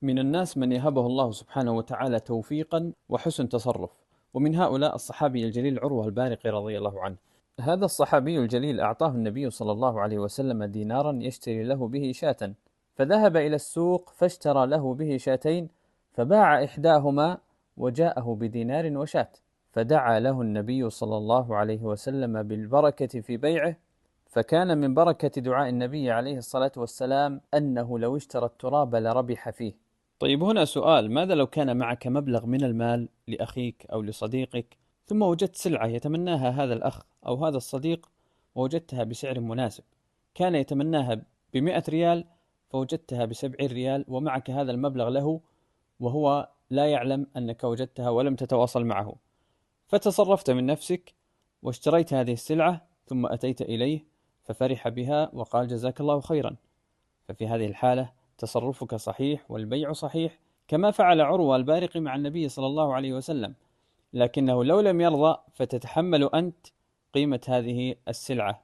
من الناس من يهبه الله سبحانه وتعالى توفيقا وحسن تصرف، ومن هؤلاء الصحابي الجليل عروة البارقي رضي الله عنه. هذا الصحابي الجليل أعطاه النبي صلى الله عليه وسلم دينارا يشتري له به شاة، فذهب إلى السوق فاشترى له به شاتين، فباع إحداهما وجاءه بدينار وشاة، فدعا له النبي صلى الله عليه وسلم بالبركة في بيعه، فكان من بركة دعاء النبي عليه الصلاة والسلام أنه لو اشترى التراب لربح فيه. طيب هنا سؤال: ماذا لو كان معك مبلغ من المال لأخيك أو لصديقك، ثم وجدت سلعة يتمناها هذا الأخ أو هذا الصديق ووجدتها بسعر مناسب، كان يتمناها ب100 ريال فوجدتها ب70 ريال، ومعك هذا المبلغ له وهو لا يعلم أنك وجدتها ولم تتواصل معه، فتصرفت من نفسك واشتريت هذه السلعة ثم أتيت إليه ففرح بها وقال جزاك الله خيرا، ففي هذه الحالة تصرفك صحيح والبيع صحيح، كما فعل عروة البارقي مع النبي صلى الله عليه وسلم، لكنه لو لم يرضى فتتحمل أنت قيمة هذه السلعة.